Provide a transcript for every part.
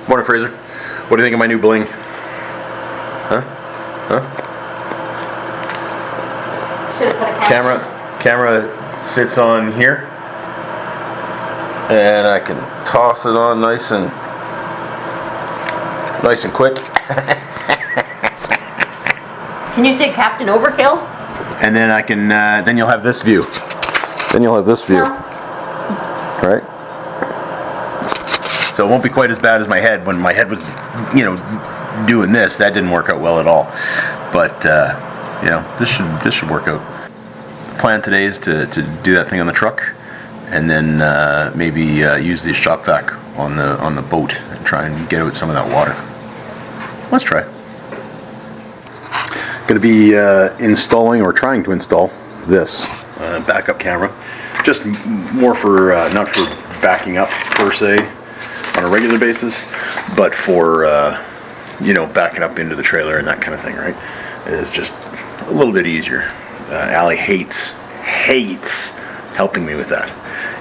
Morning, Fraser. What do you think of my new bling? Huh? Camera sits on here, and I can toss it on nice and quick. Can you say Captain Overkill? And then I can, then you'll have this view. Right? So it won't be quite as bad as my head. When my head was, doing this, that didn't work out well at all. But, this should work out. Plan today is to do that thing on the truck, and then maybe use the shop vac on the boat and try and get out some of that water. Let's try. Going to be installing or trying to install this backup camera, just more for not for backing up per se on a regular basis, but for backing up into the trailer and that kind of thing. Right? It's just a little bit easier. Allie hates helping me with that.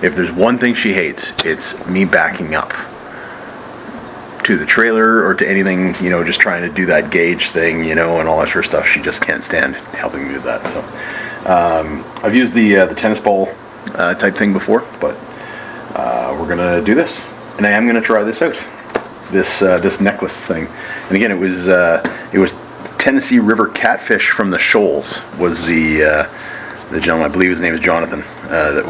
If there's one thing she hates, it's me backing up to the trailer or to anything, just trying to do that gauge thing, and all that sort of stuff. She just can't stand helping me with that. So I've used the tennis ball type thing before, but we're gonna do this, and I am gonna try this out. This necklace thing, and again, it was Tennessee River catfish from the shoals was the gentleman, I believe his name is Jonathan, that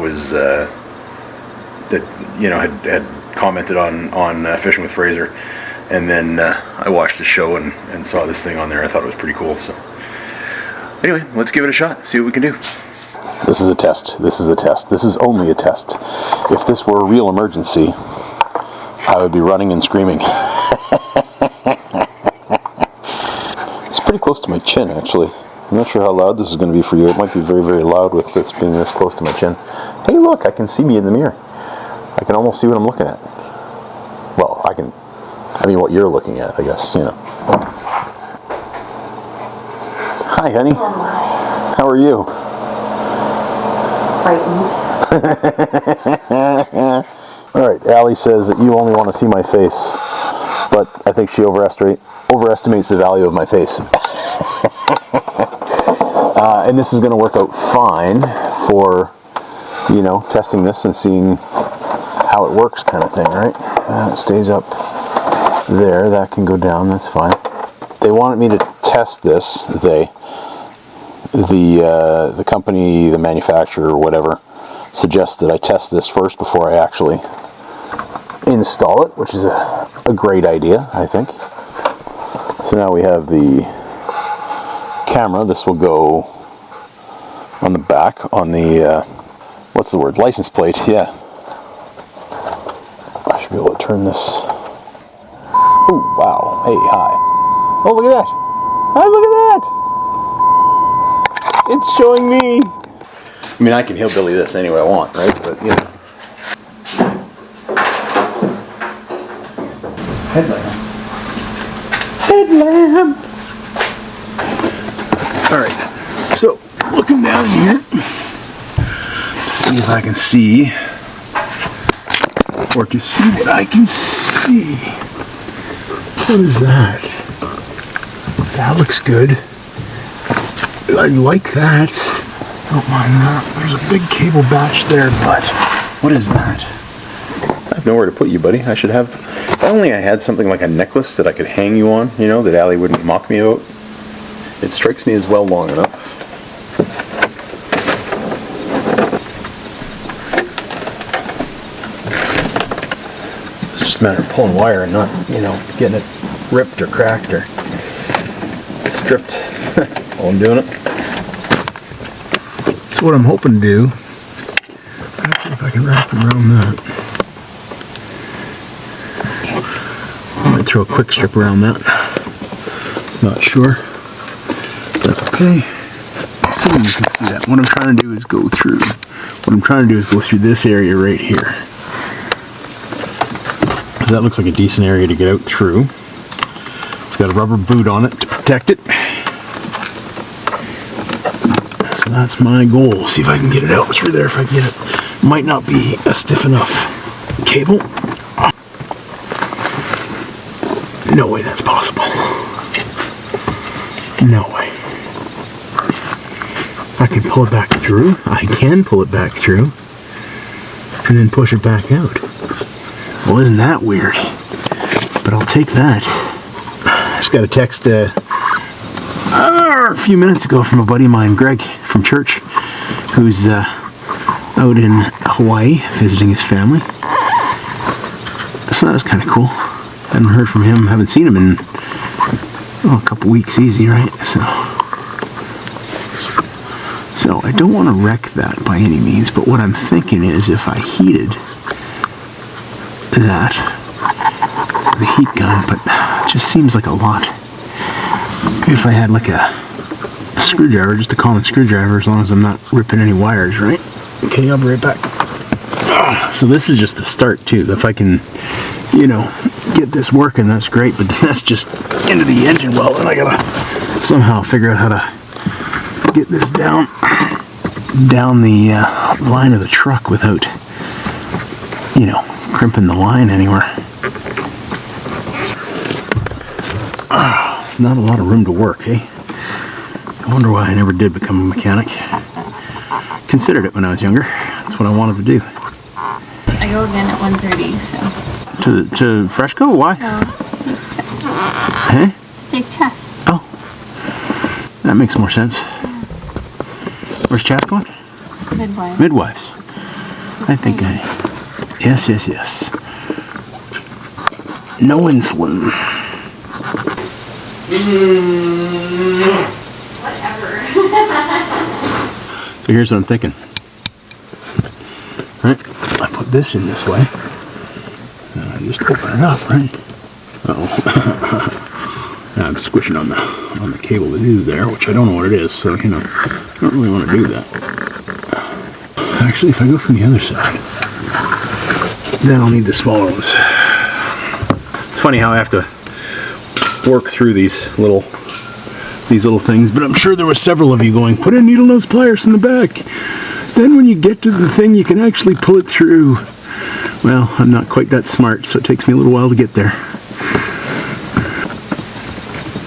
had commented on Fishing with Fraser, and then I watched the show and saw this thing on there. I thought it was pretty cool. So anyway, let's give it a shot, see what we can do. This is a test. This is only a test. If this were a real emergency, I would be running and screaming. It's pretty close to my chin, actually. I'm not sure how loud this is going to be for you. It might be very, very loud with this being this close to my chin. Hey, look, I can see me in the mirror. I can almost see what I'm looking at. Well, I mean what you're looking at, I guess, Hi, honey. How are you? Frightened. Alright, Allie says that you only want to see my face, but I think she overestimates the value of my face. And this is going to work out fine for, testing this and seeing how it works kind of thing, right? It stays up there. That can go down. That's fine. They wanted me to test this. The company, the manufacturer, or whatever, suggests that I test this first before I actually install it, which is a great idea, I think. So now we have the camera. This will go on the back, on the what's the word? License plate. Yeah. I should be able to turn this. Oh wow! Hey, hi! Oh, look at that! Hi, look at that! It's showing me. I mean, I can hillbilly this any way I want, right? But Headlamp. All right. So looking down here, see if I can see, or to see what I can see. What is that? That looks good. I like that. Don't mind that. There's a big cable batch there, but what is that? I have nowhere to put you, buddy. I should have. If only I had something like a necklace that I could hang you on, that Allie wouldn't mock me about. It strikes me as well long enough. It's just a matter of pulling wire and not, getting it ripped or cracked or stripped while I'm doing it. That's what I'm hoping to do. Let's see if I can wrap it around that. I might throw a quick strip around that. Not sure. That's okay. Assuming you can see that. What I'm trying to do is go through this area right here. So that looks like a decent area to get out through. It's got a rubber boot on it to protect it. So that's my goal. See if I can get it out through there if I can get it. Might not be a stiff enough cable. No way that's possible. No way. I can pull it back through. I can pull it back through. And then push it back out. Well, isn't that weird? But I'll take that. I just got a text a few minutes ago from a buddy of mine, Greg, from church, who's out in Hawaii visiting his family. So that was kind of cool. Hadn't heard from him, haven't seen him in a couple weeks easy, right? So I don't want to wreck that by any means, but what I'm thinking is if I heated that, the heat gun, but it just seems like a lot. Maybe if I had like a screwdriver, just a common screwdriver, as long as I'm not ripping any wires, right? Okay, I'll be right back. So this is just the start too. If I can, get this working, that's great, but then that's just into the engine well, and I gotta somehow figure out how to get this down the line of the truck without, crimping the line anywhere. It's not a lot of room to work, eh? I wonder why I never did become a mechanic. Considered it when I was younger. That's what I wanted to do. I go again at 1:30, so. To Freshco? Why? No. Huh? Take chest. Oh. That makes more sense. Where's Chas going? Midwife. Midwives. I think Yes. No insulin. Whatever. So here's what I'm thinking. Right? I put this in this way. And I just open it up, right? Uh-oh. I'm squishing on the cable that is there, which I don't know what it is, so I don't really want to do that. Actually, if I go from the other side, then I'll need the smaller ones. It's funny how I have to work through these little things, but I'm sure there were several of you going, put in needle nose pliers in the back. Then when you get to the thing, you can actually pull it through. Well, I'm not quite that smart, so it takes me a little while to get there.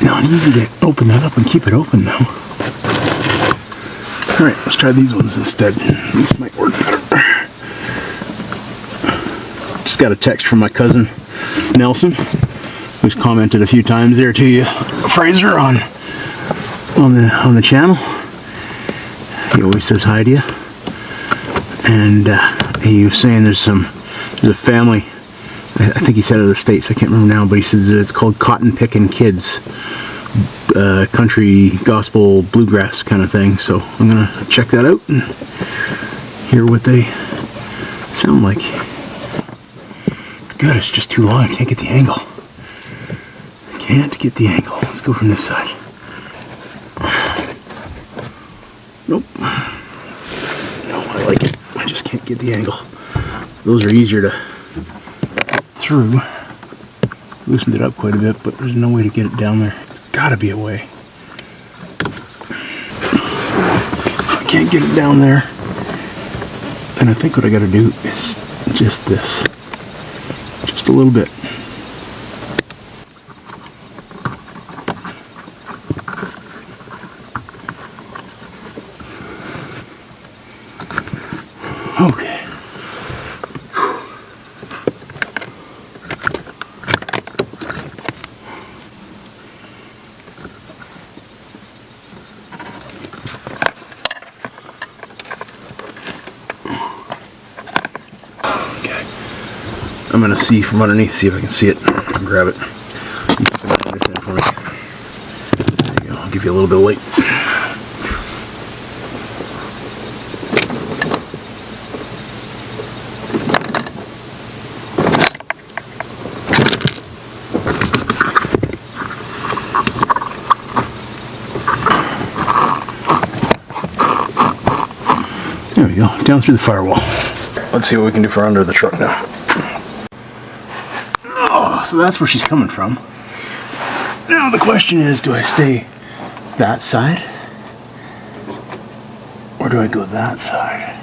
Not easy to open that up and keep it open now. Alright, let's try these ones instead. These might work better. Just got a text from my cousin Nelson, who's commented a few times there to you, Fraser, on the channel. He always says hi to you. And he was saying there's a family, I think he said out of the States, I can't remember now, but he says it's called Cotton Pickin' Kids, country, gospel, bluegrass kind of thing. So I'm going to check that out and hear what they sound like. It's good, it's just too long, I can't get the angle. Can't get the angle. Let's go from this side. Nope. No, I like it. I just can't get the angle. Those are easier to get through. Loosened it up quite a bit, but there's no way to get it down there. Gotta be a way. If I can't get it down there, then I think what I gotta do is just this. Just a little bit. Okay. I'm gonna see from underneath, see if I can see it and grab it. You keep an eye on this end for me. There you go. I'll give you a little bit of light. There we go, down through the firewall. Let's see what we can do for under the truck now. Oh, so that's where she's coming from. Now the question is, do I stay that side? Or do I go that side?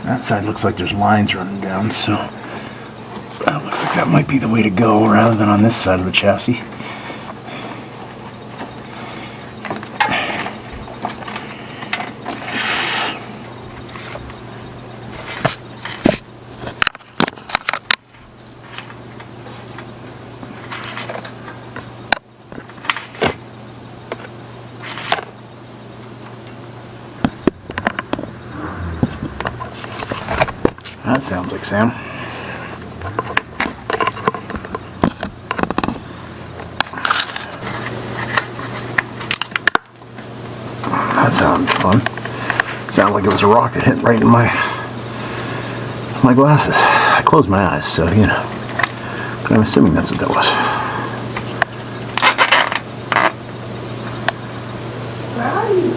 That side looks like there's lines running down, so that looks like that might be the way to go rather than on this side of the chassis. That sounds like Sam. That sounded fun. Sounded like it was a rock that hit right in my glasses. I closed my eyes, so you know. But I'm assuming that's what that was. Where are you?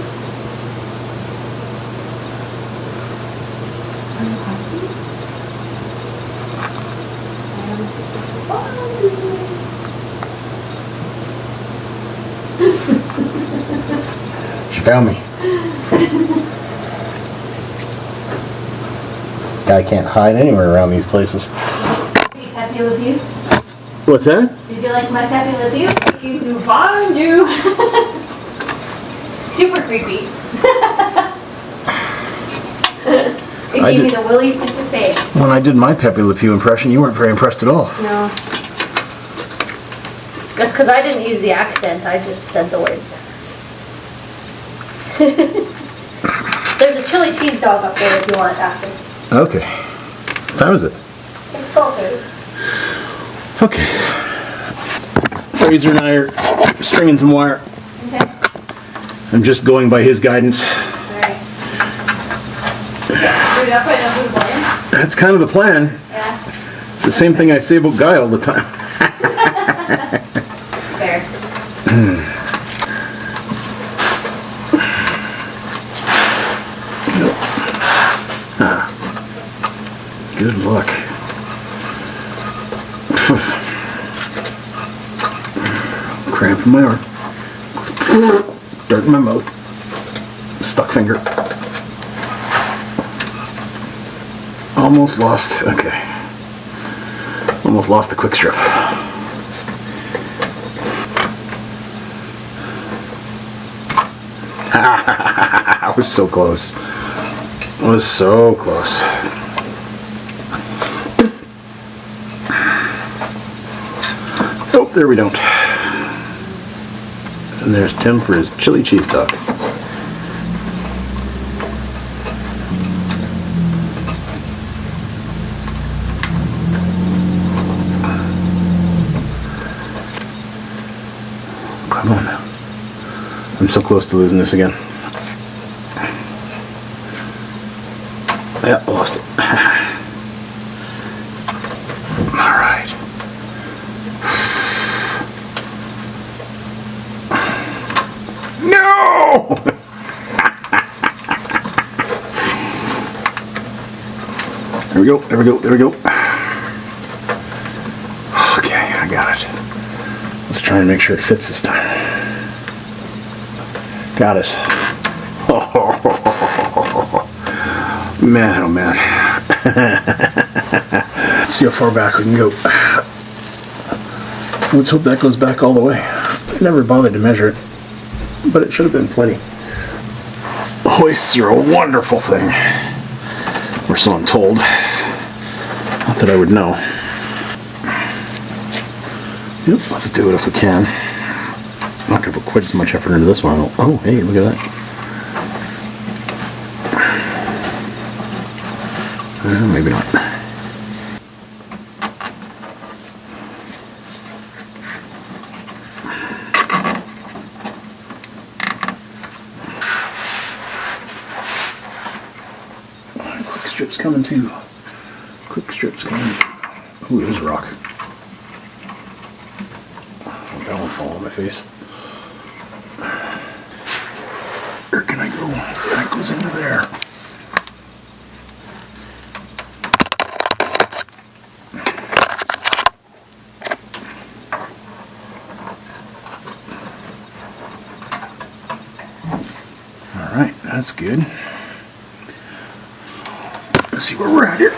She found me. Guy can't hide anywhere around these places. Are you happy with you? What's that? Did you like my happy with you? Looking to find you. Super creepy. It I gave me did- the willies just to say it. When I did my Pepe Le Pew impression, you weren't very impressed at all. No. That's because I didn't use the accent, I just said the words. There's a chili cheese dog up there if you want it after. Okay. What time is it? It's salted. Okay. Fraser and I are stringing some wire. Okay. I'm just going by his guidance. Alright. Screwed up, I know who's playing. That's kind of the plan. Yeah. It's the same thing I say about Guy all the time. Fair. Good luck. Cramp in my arm. Dirt in my mouth. Stuck finger. Almost lost. Okay. Almost lost the quick strip. I was so close. I was so close. Oh, there we don't. And there's Tim for his chili cheese dog. Come on now. I'm so close to losing this again. Yeah, I lost it. All right. No! There we go, there we go, there we go. Okay, I got it. Let's try and make sure it fits this time. Got it. Man, oh man. Let's see how far back we can go. Let's hope that goes back all the way. I never bothered to measure it, but it should have been plenty. Hoists are a wonderful thing. Or so I'm told. Not that I would know. Yep, let's do it if we can. I'm not going to put quite as much effort into this one. Oh, hey, look at that. Maybe not. Quick strip's coming too. Quick strip's coming too. Ooh, there's a rock. That won't fall on my face. Where can I go? That goes into there. Alright, that's good. Let's see where we're at here.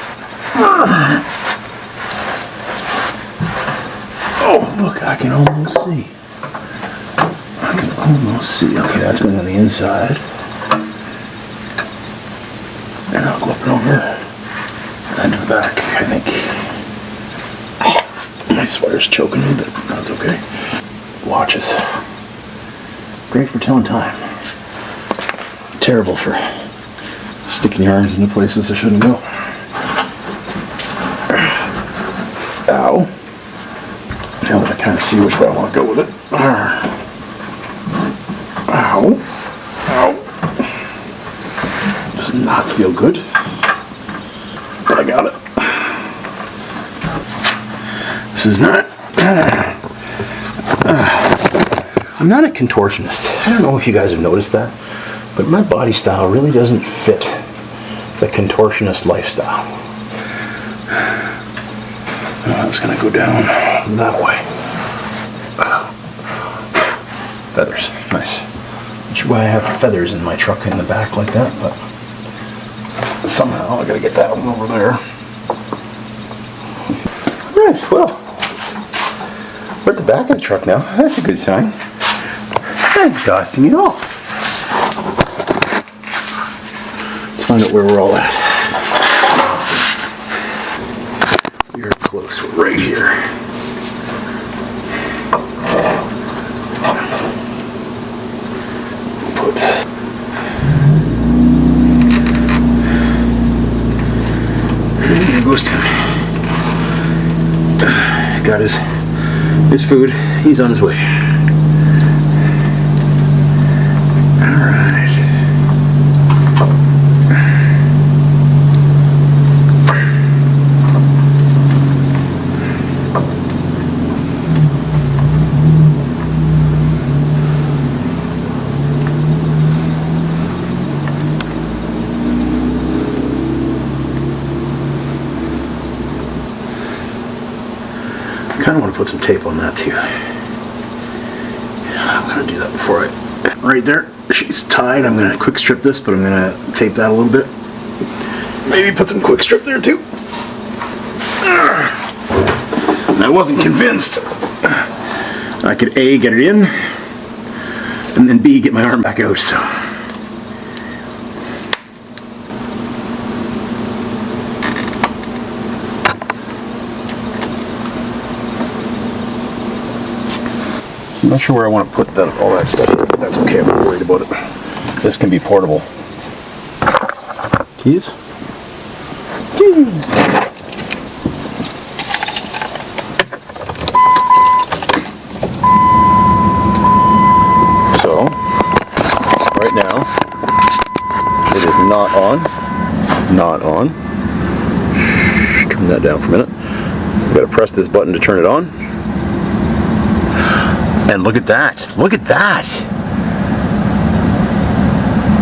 Oh, look, I can almost see. I can almost see. Okay, that's going on the inside. And I'll go up and over. And to the back, I think. My sweater's choking me, but that's okay. Watches. Great for telling time. Terrible for sticking your arms into places they shouldn't go. Ow. Now that I kind of see which way I want to go with it. Ow. Ow. Does not feel good. But I got it. This is not... I'm not a contortionist. I don't know if you guys have noticed that, but my body style really doesn't fit the contortionist lifestyle. It's going to go down that way. Feathers. Nice. Which is why I have feathers in my truck in the back like that, but somehow I got to get that one over there. Alright, well, we're at the back of the truck now. That's a good sign. Not exhausting at all. Let's find out where we're all at. You're close. We're right here. Put. There goes Tim. He's got his food. He's on his way. Alright. I kind of want to put some tape on that too. Yeah, I'm going to do that before I... Right there, she's tied. I'm going to quick strip this, but I'm going to tape that a little bit. Maybe put some quick strip there too. I wasn't convinced I could A, get it in, and then B, get my arm back out, so... I'm not sure where I want to put all that stuff, but that's okay, I'm not worried about it. This can be portable. Keys? Keys! So, right now, it is not on. Not on. Turn that down for a minute. I've got to press this button to turn it on. And look at that. Look at that.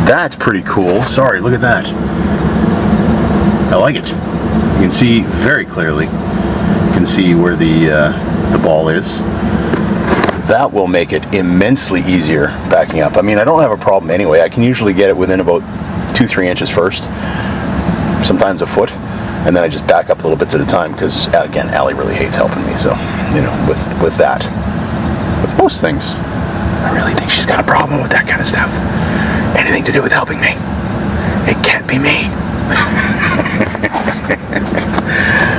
That's pretty cool. Sorry, look at that. I like it. You can see very clearly. You can see where the ball is. That will make it immensely easier backing up. I mean, I don't have a problem anyway. I can usually get it within about 2-3 inches first. Sometimes a foot. And then I just back up little bits at a time because, again, Allie really hates helping me. So, you know, with that. With most things, I really think she's got a problem with that kind of stuff. Anything to do with helping me. It can't be me.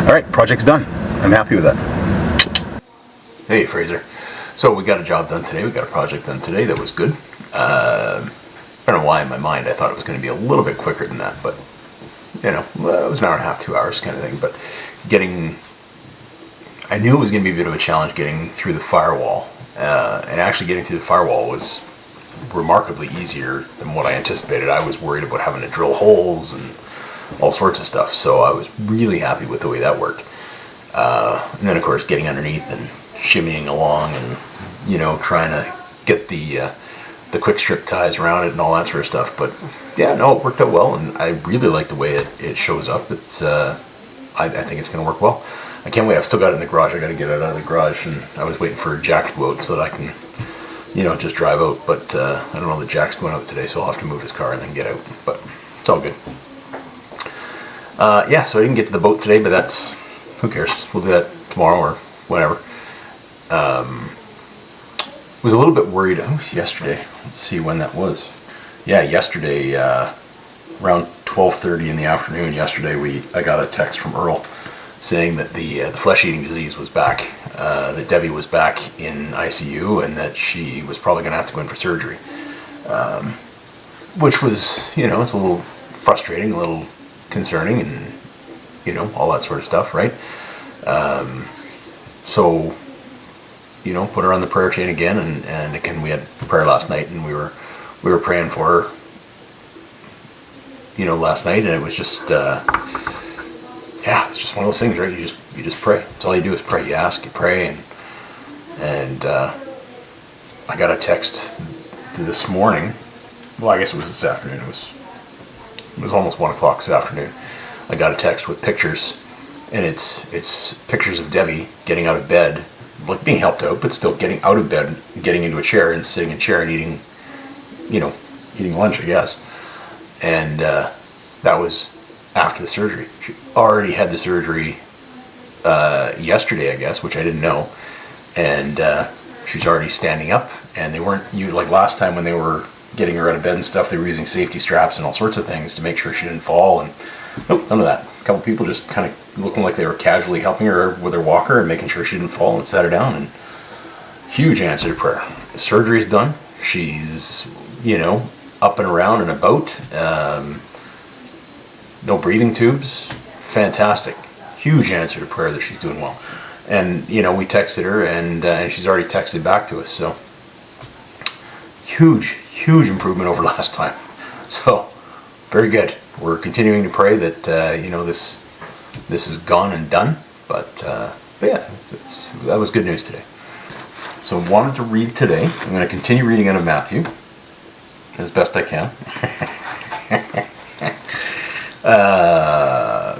Alright, project's done. I'm happy with that. Hey, Fraser. So we got a job done today. We got a project done today that was good. I don't know why in my mind I thought it was going to be a little bit quicker than that, but, you know, it was an hour and a half, 2 hours kind of thing. But I knew it was going to be a bit of a challenge getting through the firewall. And actually getting through the firewall was remarkably easier than what I anticipated. I was worried about having to drill holes and all sorts of stuff, so I was really happy with the way that worked. And then of course getting underneath and shimmying along and, you know, trying to get the quick strip ties around it and all that sort of stuff. But yeah, no, it worked out well, and I really like the way it shows up. It's I think it's going to work well. I can't wait. I've still got it in the garage. I got to get it out of the garage, and I was waiting for Jack to go out so that I can, you know, just drive out. But I don't know that Jack's going out today, so I'll have to move his car and then get out. But it's all good. Yeah, so I didn't get to the boat today, but that's, who cares? We'll do that tomorrow or whatever. Was a little bit worried. Oh, it was yesterday. Let's see when that was. Yeah, yesterday, around 12:30 in the afternoon. Yesterday, I got a text from Earl saying that the flesh-eating disease was back. That Debbie was back in ICU, and that she was probably going to have to go in for surgery. Which was, it's a little frustrating, a little concerning, and all that sort of stuff, right? So, put her on the prayer chain again, and again, we had prayer last night, and we were praying for her, last night, and it was just, it's just one of those things, right? You just pray. That's all you do is pray. You ask, you pray, and I got a text this morning. Well, I guess it was this afternoon. It was almost 1 o'clock this afternoon. I got a text with pictures, and it's pictures of Debbie getting out of bed, like being helped out, but still getting out of bed, getting into a chair and sitting in a chair and eating lunch, I guess. And that was after the surgery. She already had the surgery yesterday, I guess, which I didn't know. And she's already standing up. And they weren't, like last time when they were getting her out of bed and stuff, they were using safety straps and all sorts of things to make sure she didn't fall. And nope, none of that. A couple people just kind of looking like they were casually helping her with her walker and making sure she didn't fall, and sat her down. And huge answer to prayer. The surgery's done. She's, up and around and about. No breathing tubes. Fantastic. Huge answer to prayer that she's doing well. And, we texted her, and she's already texted back to us. So, huge improvement over last time. So, very good. We're continuing to pray that, this is gone and done. But yeah, that was good news today. So, I wanted to read today. I'm going to continue reading out of Matthew as best I can.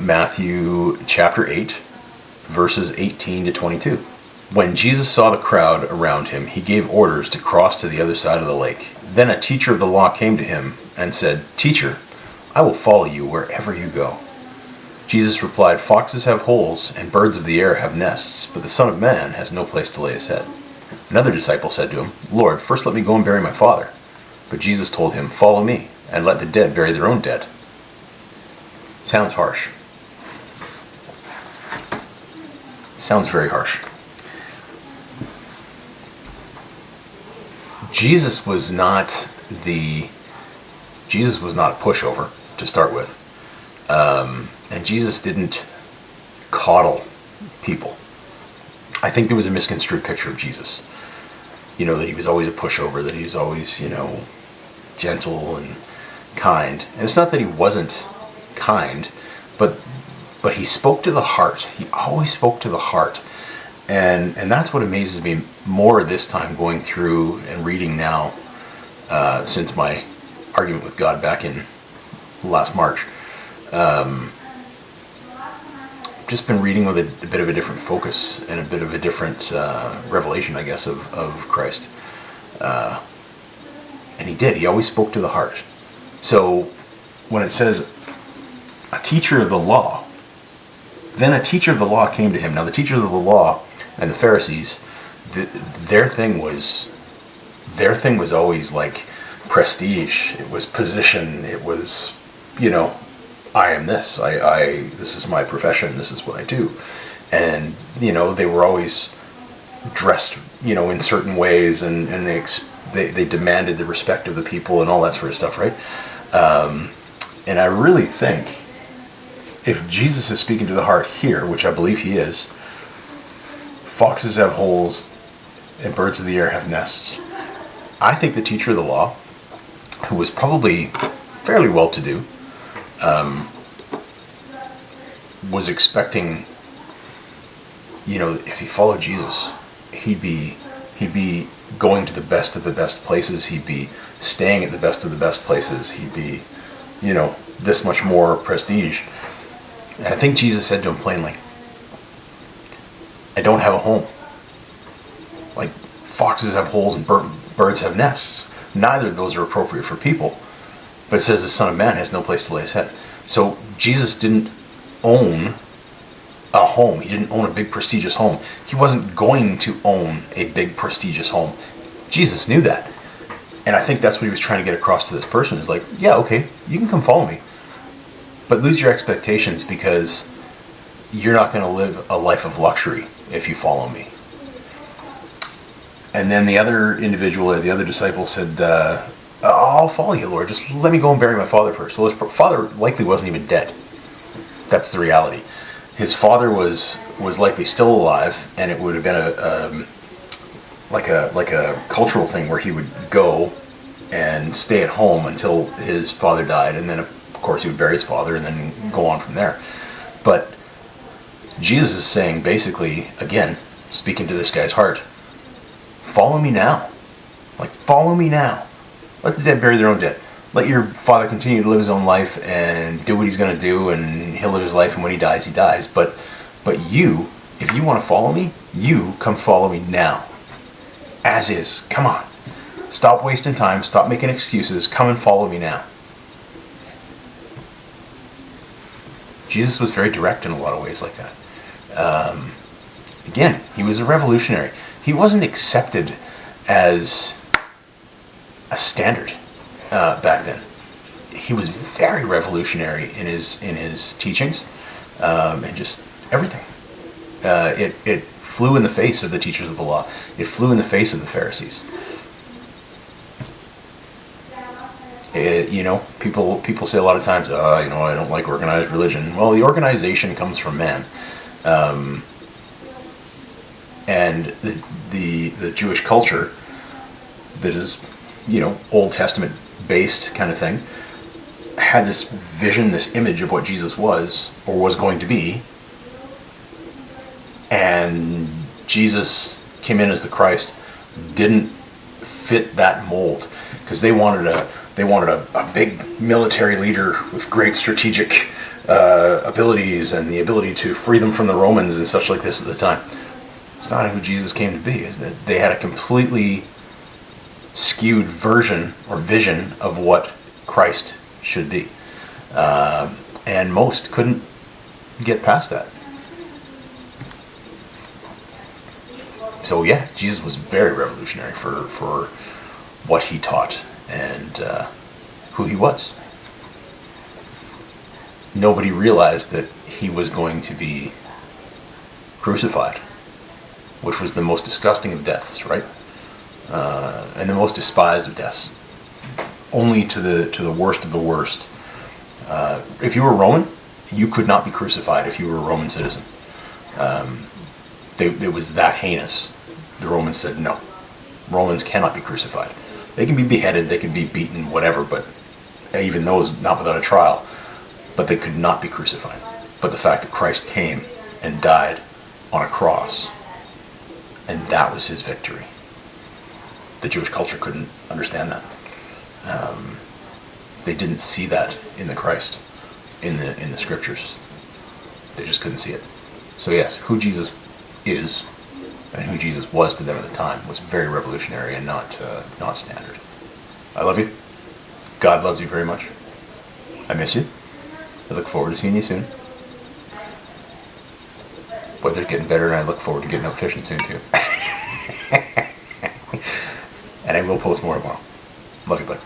Matthew chapter 8, verses 18 to 22. When Jesus saw the crowd around him, he gave orders to cross to the other side of the lake. Then a teacher of the law came to him and said, "Teacher, I will follow you wherever you go." Jesus replied, "Foxes have holes and birds of the air have nests, but the Son of Man has no place to lay his head." Another disciple said to him, "Lord, first let me go and bury my father." But Jesus told him, "Follow me, and let the dead bury their own dead." Sounds harsh. Sounds very harsh. Jesus was not a pushover to start with. And Jesus didn't coddle people. I think there was a misconstrued picture of Jesus. That he was always a pushover, that he was always, gentle and kind. And it's not that he wasn't kind, but he spoke to the heart. He always spoke to the heart. And that's what amazes me more this time, going through and reading now, since my argument with God back in last March. Just been reading with a bit of a different focus and a bit of a different revelation, I guess, of Christ. And he always spoke to the heart. So when it says a teacher of the law, then a teacher of the law came to him. Now the teachers of the law and the Pharisees, their thing was always like prestige. It was position. It was, I am this. This is my profession. This is what I do. And they were always dressed, in certain ways, and they demanded the respect of the people and all that sort of stuff, right? And I really think if Jesus is speaking to the heart here, which I believe he is, foxes have holes and birds of the air have nests. I think the teacher of the law, who was probably fairly well-to-do, was expecting, if he followed Jesus, he'd be going to the best of the best places. He'd be staying at the best of the best places. He'd be, this much more prestige. And I think Jesus said to him plainly, "I don't have a home. Like, foxes have holes and birds have nests. Neither of those are appropriate for people. But it says the Son of Man has no place to lay his head." So Jesus didn't own a home. He didn't own a big prestigious home. He wasn't going to own a big prestigious home. Jesus knew that. And I think that's what he was trying to get across to this person. Is like, yeah, okay, you can come follow me. But lose your expectations, because you're not going to live a life of luxury if you follow me. And then the other individual, the other disciple said, I'll follow you, Lord. Just let me go and bury my father first. Well, his father likely wasn't even dead. That's the reality. His father was likely still alive, and it would have been like a cultural thing where he would go and stay at home until his father died, and then of course he would bury his father and then go on from there. But Jesus is saying, basically, again, speaking to this guy's heart, follow me now. Like, follow me now. Let the dead bury their own dead. Let your father continue to live his own life and do what he's going to do, and he'll live his life, and when he dies, he dies. But you, if you want to follow me, you come follow me now. As is. Come on. Stop wasting time. Stop making excuses. Come and follow me now. Jesus was very direct in a lot of ways like that. Again, he was a revolutionary. He wasn't accepted as a standard back then. He was very revolutionary in his teachings and just everything. It flew in the face of the teachers of the law. It flew in the face of the Pharisees. People say a lot of times, I don't like organized religion. Well, the organization comes from man. And the Jewish culture that is, Old Testament based kind of thing, had this vision, this image of what Jesus was, or was going to be, and Jesus came in as the Christ, didn't fit that mold, because they wanted a big military leader with great strategic abilities and the ability to free them from the Romans and such like this at the time. It's not who Jesus came to be. Is that they had a completely skewed version or vision of what Christ should be, and most couldn't get past that. So yeah, Jesus was very revolutionary for what he taught and who he was. Nobody realized that he was going to be crucified, which was the most disgusting of deaths, right? And the most despised of deaths. Only to the worst of the worst. If you were Roman, you could not be crucified if you were a Roman citizen. It was that heinous. The Romans said no. Romans cannot be crucified. They can be beheaded, they can be beaten, whatever, but even those not without a trial. But they could not be crucified. But the fact that Christ came and died on a cross, and that was his victory. The Jewish culture couldn't understand that. They didn't see that in the Christ, in the scriptures. They just couldn't see it. So yes, who Jesus is and who Jesus was to them at the time was very revolutionary and not standard. I love you. God loves you very much. I miss you. I look forward to seeing you soon. Weather's getting better, and I look forward to getting out fishing soon too. And I will post more tomorrow. Love you, bud.